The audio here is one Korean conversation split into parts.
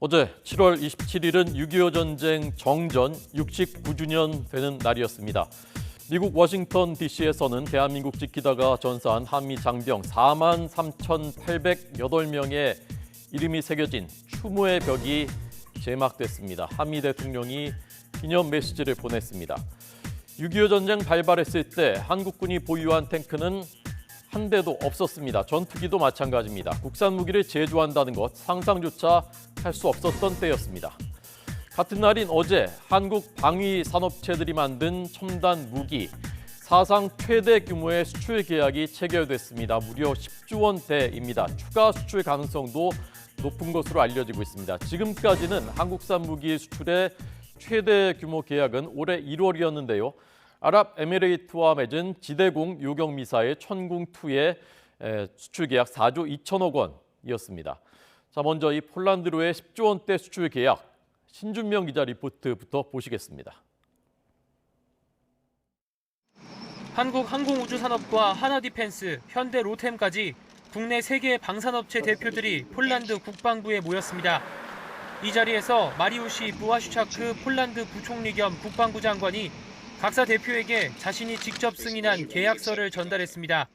어제 7월 27일은 6.25 전쟁 정전 69주년 되는 날이었습니다. 미국 워싱턴 DC에서는 대한민국 지키다가 전사한 한미 장병 43,808명의 이름이 새겨진 추모의 벽이 제막됐습니다. 한미 대통령이 기념 메시지를 보냈습니다. 6.25 전쟁 발발했을 때 한국군이 보유한 탱크는 한 대도 없었습니다. 전투기도 마찬가지입니다. 국산 무기를 제조한다는 것 상상조차 할 수 없었던 때였습니다. 같은 날인 어제 한국 방위 산업체들이 만든 첨단 무기 사상 최대 규모의 수출 계약이 체결됐습니다. 무려 10조 원대입니다. 추가 수출 가능성도 높은 것으로 알려지고 있습니다. 지금까지는 한국산 무기 수출의 최대 규모 계약은 올해 1월이었는데요. 아랍에미레이트와 맺은 지대공 요격 미사일 천궁2의 수출 계약 4조 2천억 원이었습니다. 자, 먼저 이 폴란드로의 10조 원대 수출 계약 신준명 기자 리포트부터 보시겠습니다. 한국 항공우주산업과 하나디펜스, 현대 로템까지 국내 3개 방산업체 대표들이 폴란드 국방부에 모였습니다. 이 자리에서 마리우시 부아슈차크 폴란드 부총리 겸 국방부 장관이 각사 대표에게 자신이 직접 승인한 계약서를 전달했습니다.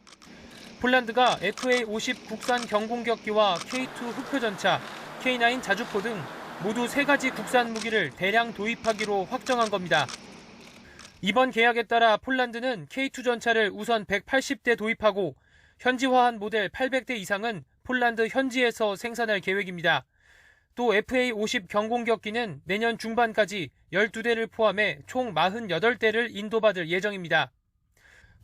폴란드가 FA-50 국산 경공격기와 K2 흑표전차, K9 자주포 등 모두 3가지 국산 무기를 대량 도입하기로 확정한 겁니다. 이번 계약에 따라 폴란드는 K2 전차를 우선 180대 도입하고 현지화한 모델 800대 이상은 폴란드 현지에서 생산할 계획입니다. 또 FA-50 경공격기는 내년 중반까지 12대를 포함해 총 48대를 인도받을 예정입니다.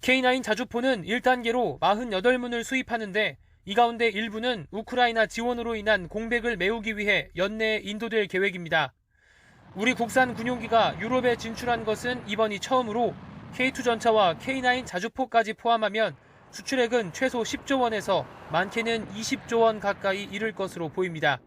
K9 자주포는 1단계로 48문을 수입하는데 이 가운데 일부는 우크라이나 지원으로 인한 공백을 메우기 위해 연내에 인도될 계획입니다. 우리 국산 군용기가 유럽에 진출한 것은 이번이 처음으로 K2 전차와 K9 자주포까지 포함하면 수출액은 최소 10조 원에서 많게는 20조 원 가까이 이를 것으로 보입니다.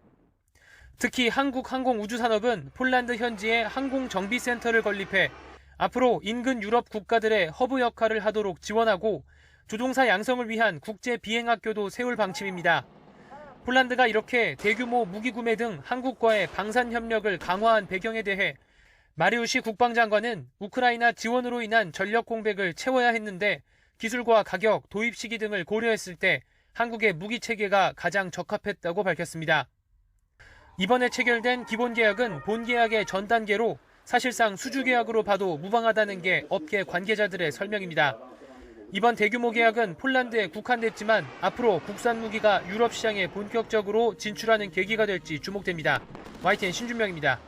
특히 한국 항공우주산업은 폴란드 현지에 항공정비센터를 건립해 앞으로 인근 유럽 국가들의 허브 역할을 하도록 지원하고 조종사 양성을 위한 국제 비행학교도 세울 방침입니다. 폴란드가 이렇게 대규모 무기 구매 등 한국과의 방산 협력을 강화한 배경에 대해 마리우시 국방장관은 우크라이나 지원으로 인한 전력 공백을 채워야 했는데 기술과 가격, 도입 시기 등을 고려했을 때 한국의 무기 체계가 가장 적합했다고 밝혔습니다. 이번에 체결된 기본 계약은 본 계약의 전 단계로 사실상 수주 계약으로 봐도 무방하다는 게 업계 관계자들의 설명입니다. 이번 대규모 계약은 폴란드에 국한됐지만 앞으로 국산 무기가 유럽 시장에 본격적으로 진출하는 계기가 될지 주목됩니다. YTN 신준명입니다.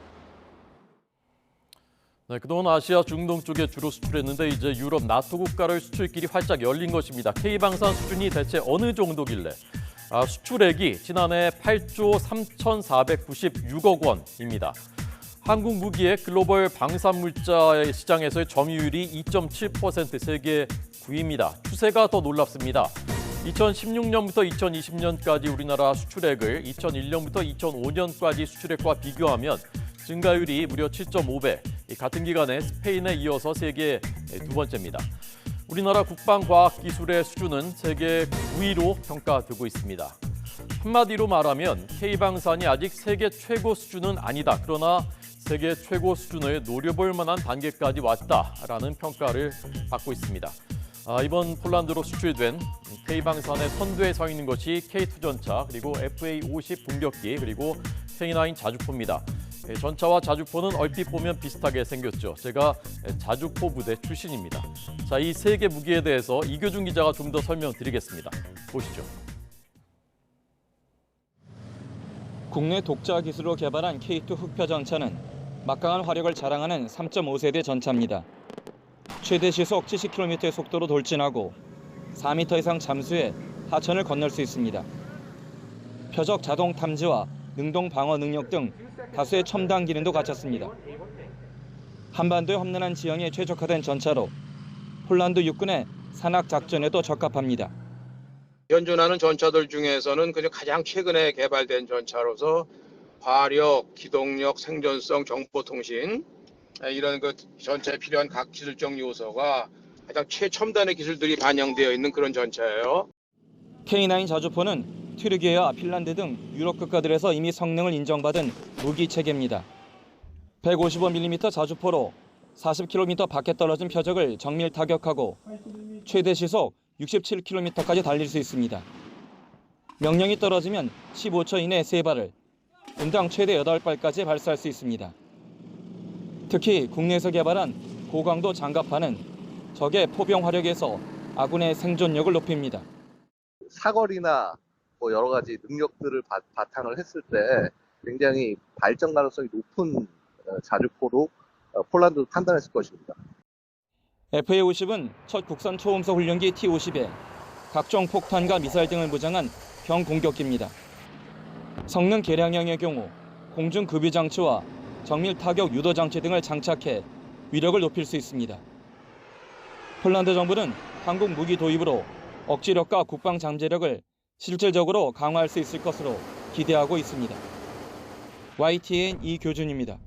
네, 그동안 아시아, 중동 쪽에 주로 수출했는데 이제 유럽, 나토 국가를 수출길이 활짝 열린 것입니다. K방산 수준이 대체 어느 정도길래? 수출액이 지난해 8조 3,496억 원입니다. 한국 무기의 글로벌 방산물자 시장에서의 점유율이 2.7%, 세계 9위입니다. 추세가 더 놀랍습니다. 2016년부터 2020년까지 우리나라 수출액을 2001년부터 2005년까지 수출액과 비교하면 증가율이 무려 7.5배, 같은 기간에 스페인에 이어서 세계 두 번째입니다. 우리나라 국방과학기술의 수준은 세계 9위로 평가되고 있습니다. 한마디로 말하면 K방산이 아직 세계 최고 수준은 아니다. 그러나 세계 최고 수준을 노려볼 만한 단계까지 왔다라는 평가를 받고 있습니다. 이번 폴란드로 수출된 K방산의 선두에 서 있는 것이 K2 전차, 그리고 FA-50 공격기, 그리고 K9 자주포입니다. 전차와 자주포는 얼핏 보면 비슷하게 생겼죠. 제가 자주포 부대 출신입니다. 자, 이 세 개 무기에 대해서 이교준 기자가 좀 더 설명드리겠습니다. 보시죠. 국내 독자 기술로 개발한 K2 흑표 전차는 막강한 화력을 자랑하는 3.5세대 전차입니다. 최대 시속 70km의 속도로 돌진하고 4m 이상 잠수해 하천을 건널 수 있습니다. 표적 자동 탐지와 능동 방어 능력 등 다수의 첨단 기능도 갖췄습니다. 한반도의 험난한 지형에 최적화된 전차로 폴란드 육군의 산악 작전에도 적합합니다. 현존하는 전차들 중에서는 그냥 가장 최근에 개발된 전차로서 화력, 기동력, 생존성, 정보통신 이런 그 전차에 필요한 각 기술적 요소가 가장 최첨단의 기술들이 반영되어 있는 그런 전차예요. K9 자주포는 튀르키예와 핀란드 등 유럽 국가들에서 이미 성능을 인정받은 무기 체계입니다. 155mm 자주포로 40km 밖에 떨어진 표적을 정밀 타격하고 최대 시속 67km까지 달릴 수 있습니다. 명령이 떨어지면 15초 이내 3발을, 분당 최대 8발까지 발사할 수 있습니다. 특히 국내에서 개발한 고강도 장갑파는 적의 포병 화력에서 아군의 생존력을 높입니다. 사거리나 뭐 여러 가지 능력들을 바탕을 했을 때 굉장히 발전 가능성이 높은 자주포로 폴란드도 판단했을 것입니다. FA-50은 첫 국산 초음속 훈련기 T-50에 각종 폭탄과 미사일 등을 무장한 경공격기입니다. 성능 개량형의 경우 공중 급유 장치와 정밀 타격 유도 장치 등을 장착해 위력을 높일 수 있습니다. 폴란드 정부는 한국 무기 도입으로 억지력과 국방 잠재력을 실질적으로 강화할 수 있을 것으로 기대하고 있습니다. YTN 이교준입니다.